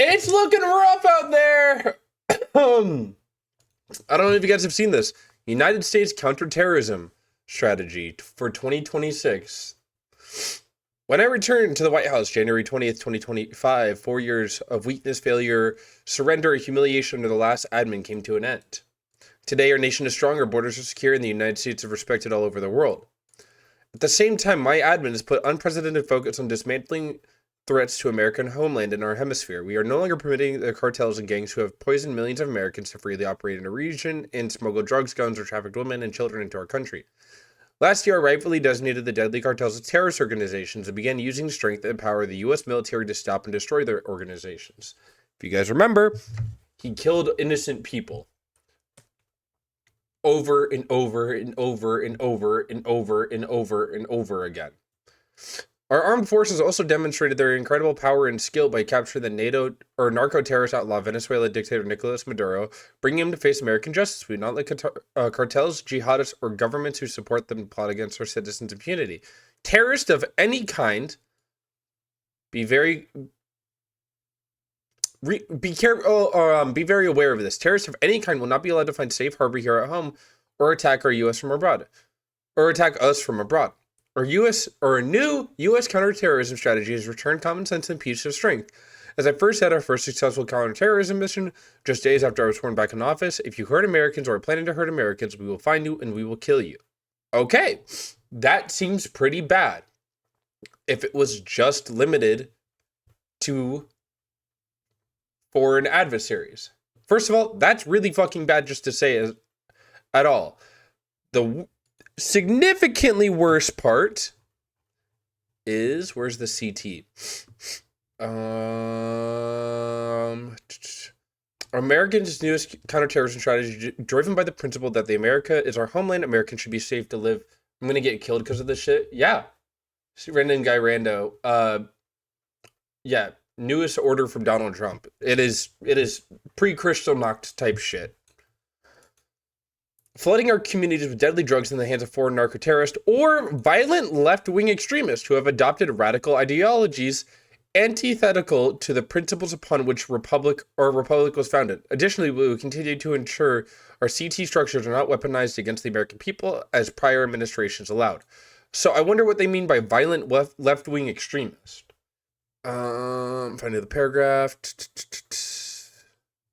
It's looking rough out there. I don't know if you guys have seen this. United States counterterrorism strategy for 2026. When I returned to the White House January 20th, 2025, 4 years of weakness, failure, surrender, and humiliation under the last admin came to an end. Today, our nation is strong, our borders are secure, and the United States is respected all over the world. At the same time, my admin has put unprecedented focus on dismantling threats to American homeland and our hemisphere. We are no longer permitting the cartels and gangs who have poisoned millions of Americans to freely operate in a region and smuggle drugs, guns, or trafficked women and children into our country. Last year, I rightfully designated the deadly cartels as terrorist organizations and began using strength and power of the U.S. military to stop and destroy their organizations. If you guys remember, he killed innocent people over and over and over and over and over and over and over again. Our armed forces also demonstrated their incredible power and skill by capturing the NATO or narco-terrorist outlaw Venezuela dictator Nicolas Maduro, bringing him to face American justice. We do not let cartels, jihadists, or governments who support them plot against our citizens' impunity. Terrorists of any kind, be very aware of this. Terrorists of any kind will not be allowed to find safe harbor here at home, or attack our U.S. from abroad, or attack us from abroad. A new U.S. counterterrorism strategy has returned common sense and peace to strength. As I first had our first successful counterterrorism mission, just days after I was sworn back in office, if you hurt Americans or are planning to hurt Americans, we will find you and we will kill you. Okay, that seems pretty bad. If it was just limited to foreign adversaries. First of all, that's really fucking bad just to say at all. The significantly worse part is, where's the CT? Americans' newest counterterrorism strategy, driven by the principle that the America is our homeland, Americans should be safe to live. I'm gonna get killed because of this shit. Yeah, random guy rando. Yeah, newest order from Donald Trump. It is pre-Kristallnacht type shit. Flooding our communities with deadly drugs in the hands of foreign narco-terrorists or violent left-wing extremists who have adopted radical ideologies antithetical to the principles upon which Republic was founded. Additionally, we will continue to ensure our CT structures are not weaponized against the American people as prior administrations allowed. So I wonder what they mean by violent left-wing extremist. Finding the paragraph.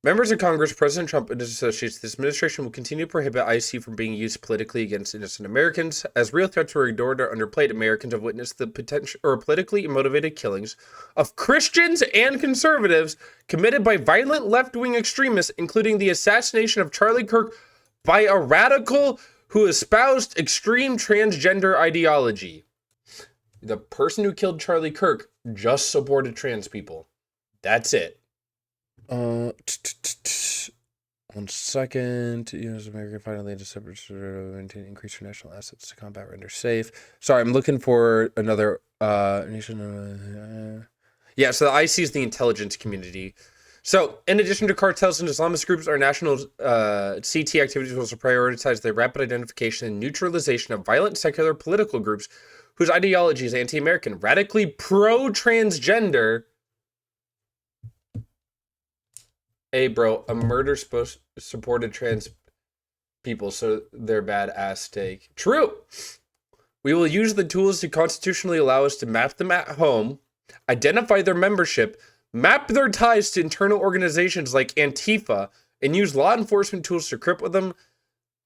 Members of Congress, President Trump and his associates, this administration will continue to prohibit IC from being used politically against innocent Americans. As real threats are ignored or underplayed, Americans have witnessed the potential or politically motivated killings of Christians and conservatives committed by violent left-wing extremists, including the assassination of Charlie Kirk by a radical who espoused extreme transgender ideology. The person who killed Charlie Kirk just supported trans people. That's it. 1 second. U.S. America finally into separate maintain increase your national assets to combat render safe. Sorry, I'm looking for another nation. Yeah, so the IC is the intelligence community. So, in addition to cartels and Islamist groups, our national CT activities will also prioritize the rapid identification and neutralization of violent secular political groups whose ideology is anti-American, radically pro-transgender. Hey, bro, a murder supported trans people, so they're badass take. True. We will use the tools to constitutionally allow us to map them at home, identify their membership, map their ties to internal organizations like Antifa, and use law enforcement tools to cripple them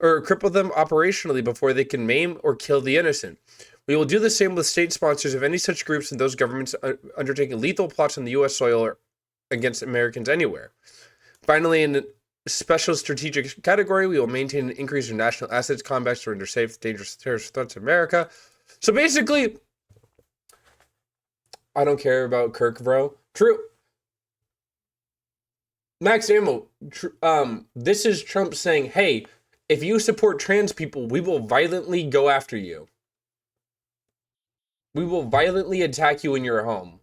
operationally before they can maim or kill the innocent. We will do the same with state sponsors of any such groups and those governments undertaking lethal plots on the U.S. soil or against Americans anywhere. Finally, in the special strategic category, we will maintain an increase in national assets combat to render safe dangerous terrorist threats to America. So basically, I don't care about Kirk, bro. True. Max Ammo, this is Trump saying, hey, if you support trans people, we will violently go after you. We will violently attack you in your home.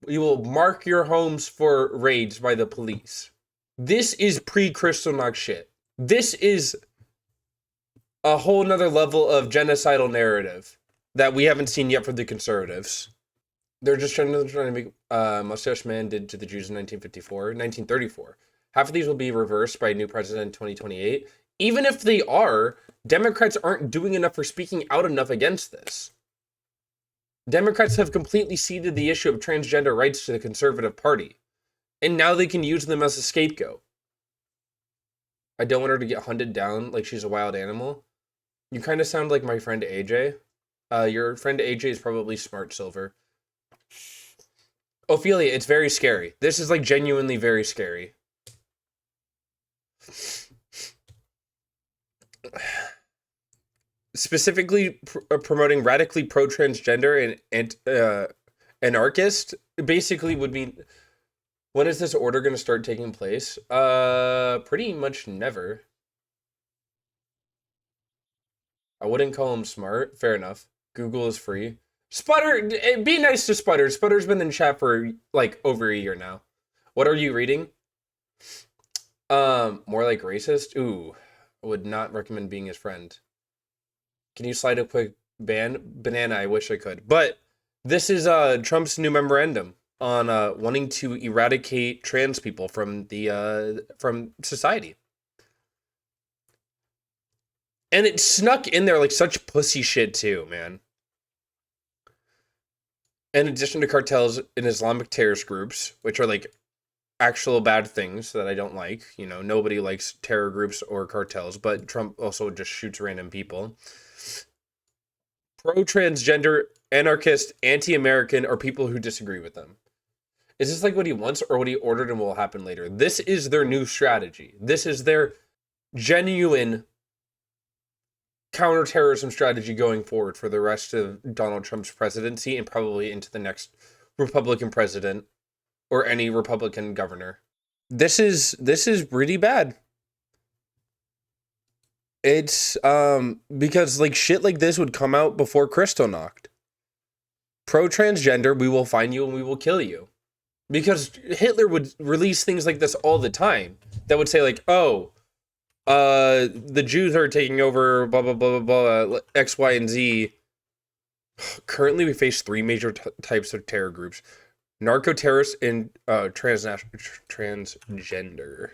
We will mark your homes for raids by the police. This is pre-Kristallnacht shit. This is a whole nother level of genocidal narrative that we haven't seen yet from the conservatives. They're just trying to make Mustache Man did to the Jews in 1934. Half of these will be reversed by a new president in 2028. Even if they are, Democrats aren't doing enough or speaking out enough against this. Democrats have completely ceded the issue of transgender rights to the Conservative Party, and now they can use them as a scapegoat. I don't want her to get hunted down like she's a wild animal. You kind of sound like my friend AJ. Your friend AJ is probably smart, Silver. Ophelia, it's very scary. This is like genuinely very scary. Specifically promoting radically pro-transgender and anarchist basically would mean, when is this order going to start taking place? Pretty much never. I wouldn't call him smart. Fair enough. Google is free. Sputter, be nice to Sputter. Sputter's been in chat for like over a year now. What are you reading? More like racist? Ooh, I would not recommend being his friend. Can you slide a quick ban? Banana, I wish I could. But this is Trump's new memorandum on wanting to eradicate trans people from the from society. And it snuck in there like such pussy shit too, man. In addition to cartels and Islamic terrorist groups, which are like actual bad things that I don't like. You know, nobody likes terror groups or cartels, but Trump also just shoots random people. Pro-transgender, anarchist, anti-American, or people who disagree with them. Is this like what he wants or what he ordered and will happen later? This is their new strategy. This is their genuine counterterrorism strategy going forward for the rest of Donald Trump's presidency and probably into the next Republican president or any Republican governor. This is really bad. It's because like shit like this would come out before Kristallnacht. Pro-transgender, we will find you and we will kill you. Because Hitler would release things like this all the time that would say like, oh, the Jews are taking over, blah, blah, blah, blah, blah, X, Y, and Z. Currently, we face three major types of terror groups. Narco-terrorists and transgender.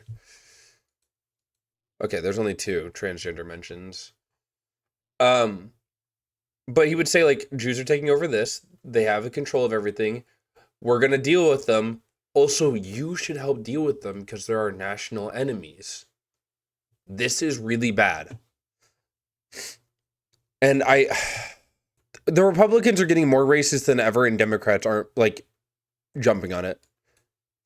Okay, there's only two transgender mentions. But he would say, like, Jews are taking over this. They have the control of everything. We're going to deal with them. Also, you should help deal with them because they're our national enemies. This is really bad. And the Republicans are getting more racist than ever, and Democrats aren't, like, jumping on it.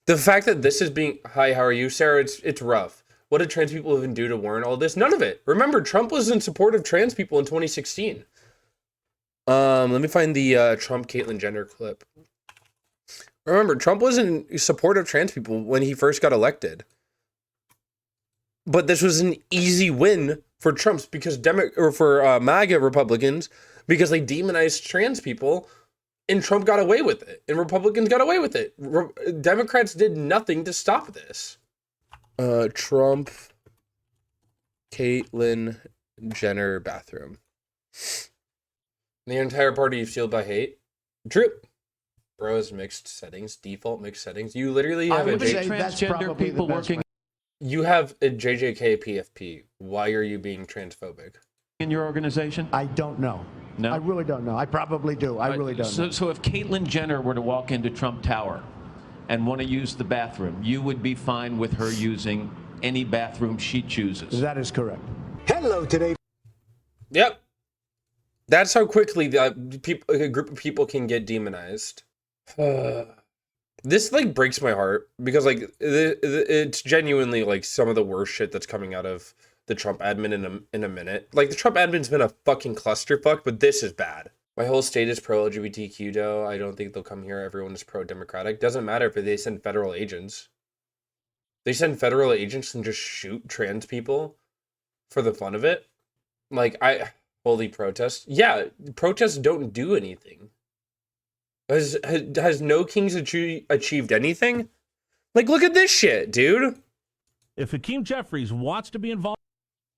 The fact that this is being... Hi, how are you, Sarah? It's rough. What did trans people even do to warrant all this? None of it. Remember, Trump was in support of trans people in 2016. Let me find the Trump Caitlyn Jenner clip. Remember, Trump was in support of trans people when he first got elected. But this was an easy win for Trump's because MAGA Republicans because they demonized trans people, and Trump got away with it, and Republicans got away with it. Democrats did nothing to stop this. Trump, Caitlyn Jenner bathroom. The entire party is fueled by hate. True. Bro is mixed settings, default mixed settings. You literally have transgender people working. You have a JJK PFP. Why are you being transphobic? In your organization? I don't know. No? I really don't know. I probably do. I really don't know. So if Caitlyn Jenner were to walk into Trump Tower and want to use the bathroom, you would be fine with her using any bathroom she chooses? That is correct. Hello today. Yep. That's how quickly a group of people can get demonized. This like breaks my heart because like it's genuinely like some of the worst shit that's coming out of the Trump admin in a minute. Like the Trump admin's been a fucking clusterfuck, but this is bad. My whole state is pro-LGBTQ though. I don't think they'll come here. Everyone is pro-democratic. Doesn't matter if they send federal agents. They send federal agents and just shoot trans people for the fun of it. Like holy protest. Yeah, protests don't do anything. Has No Kings achieved anything? Like, look at this shit, dude. If Hakeem Jeffries wants to be involved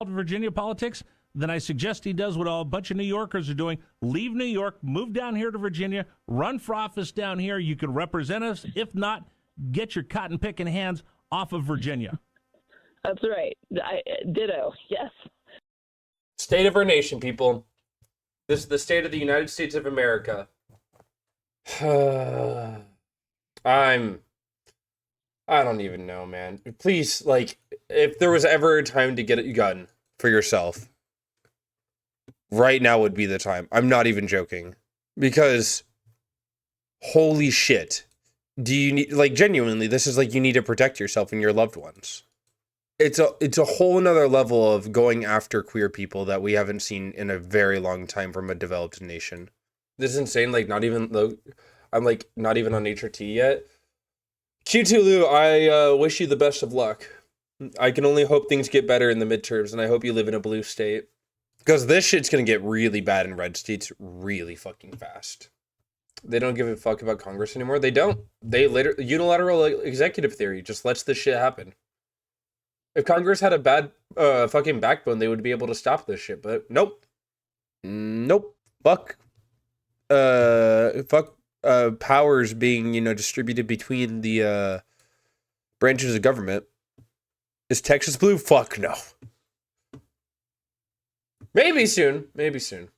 in Virginia politics, then I suggest he does what a bunch of New Yorkers are doing. Leave New York, move down here to Virginia, run for office down here. You can represent us. If not, get your cotton-picking hands off of Virginia. That's right. Ditto. Yes. State of our nation, people. This is the state of the United States of America. I don't even know, man. Please, like, if there was ever a time to get a gun for yourself, right now would be the time. I'm not even joking. Because, holy shit. Do you need, like, genuinely, this is like you need to protect yourself and your loved ones. It's a whole nother level of going after queer people that we haven't seen in a very long time from a developed nation. This is insane. Like, not even though I'm like not even on HRT yet. Q2Lu, I wish you the best of luck. I can only hope things get better in the midterms, and I hope you live in a blue state. Because this shit's gonna get really bad in red states really fucking fast. They don't give a fuck about Congress anymore. They don't. They unilateral executive theory just lets this shit happen. If Congress had a bad fucking backbone, they would be able to stop this shit, but nope. Nope. Fuck. Powers being, distributed between the branches of government. Is Texas blue? Fuck no. Maybe soon. Maybe soon.